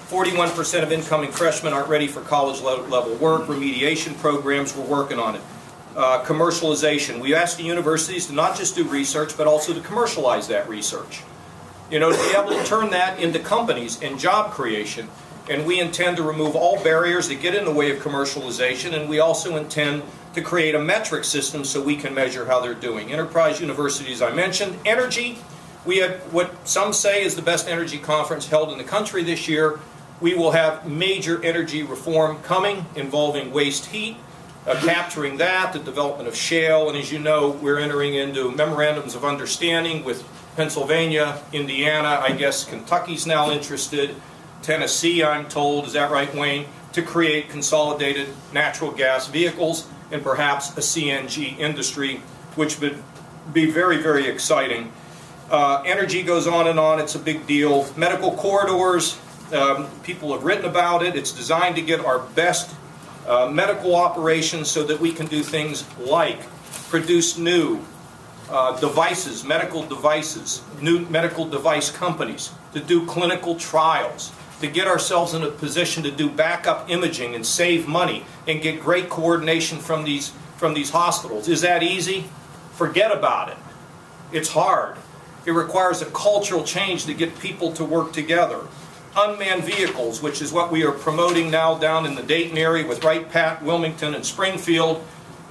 41% of incoming freshmen aren't ready for college level work. Remediation programs, we're working on it. Commercialization. We ask the universities to not just do research, but also to commercialize that research. You know, to be able to turn that into companies and job creation. And we intend to remove all barriers that get in the way of commercialization, and we also intend to create a metric system so we can measure how they're doing. Enterprise universities, I mentioned. Energy, we have what some say is the best energy conference held in the country this year. We will have major energy reform coming involving waste heat, capturing that, the development of shale, and as you know, we're entering into memorandums of understanding with Pennsylvania, Indiana, I guess Kentucky's now interested, Tennessee, I'm told, is that right, Wayne, to create consolidated natural gas vehicles and perhaps a CNG industry, which would be very, very exciting. Energy goes on and on, it's a big deal. Medical corridors, people have written about it. It's designed to get our best medical operations so that we can do things like produce new devices, new medical device companies, to do clinical trials, to get ourselves in a position to do backup imaging and save money and get great coordination from these hospitals. Is that easy? Forget about it. It's hard. It requires a cultural change to get people to work together. Unmanned vehicles, which is what we are promoting now down in the Dayton area with Wright Pat, Wilmington, and Springfield.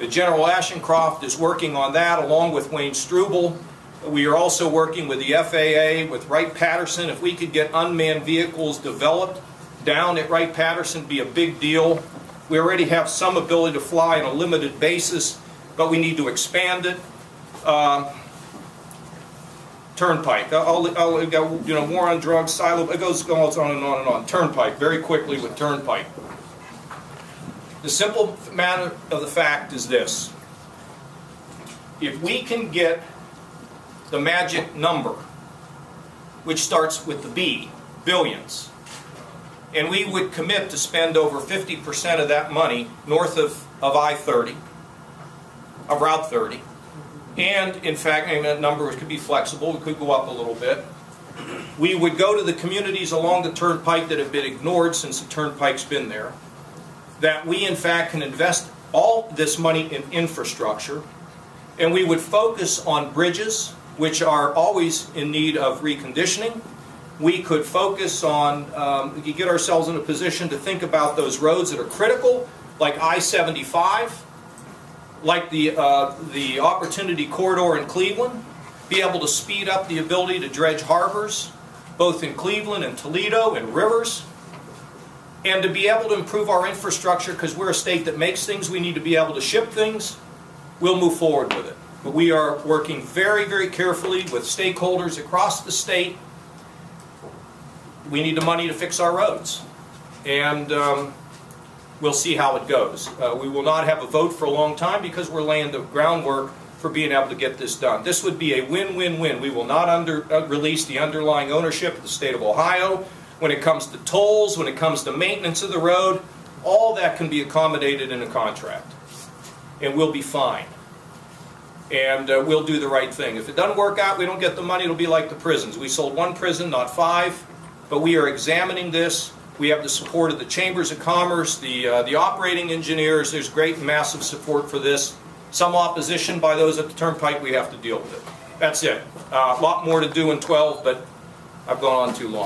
General Ashencroft is working on that along with Wayne Struble. We are also working with the FAA, with Wright-Patterson. If we could get unmanned vehicles developed down at Wright-Patterson, it'd be a big deal. We already have some ability to fly on a limited basis, but we need to expand it. Turnpike. War on drugs, silo, it goes on and on and on. Turnpike, very quickly with Turnpike. The simple matter of the fact is this. If we can get the magic number, which starts with the B, billions, and we would commit to spend over 50% of that money north of I-30, of Route 30, and in fact, and that number could be flexible, it could go up a little bit. We would go to the communities along the Turnpike that have been ignored since the Turnpike's been there, that we in fact can invest all this money in infrastructure, and we would focus on bridges, which are always in need of reconditioning. We could focus on, we could get ourselves in a position to think about those roads that are critical, like I-75, like the Opportunity Corridor in Cleveland, be able to speed up the ability to dredge harbors, both in Cleveland and Toledo and rivers, and to be able to improve our infrastructure, because we're a state that makes things, we need to be able to ship things. We'll move forward with it. But we are working very, very carefully with stakeholders across the state. We need the money to fix our roads. And we'll see how it goes. We will not have a vote for a long time because we're laying the groundwork for being able to get this done. This would be a win-win-win. We will not release the underlying ownership of the state of Ohio. When it comes to tolls, when it comes to maintenance of the road, all that can be accommodated in a contract. And we'll be fine. And we'll do the right thing. If it doesn't work out, we don't get the money, it'll be like the prisons. We sold one prison, not 5, but we are examining this. We have the support of the Chambers of Commerce, the operating engineers. There's great and massive support for this. Some opposition by those at the Turnpike, we have to deal with it. That's it. A lot more to do in 12, but I've gone on too long.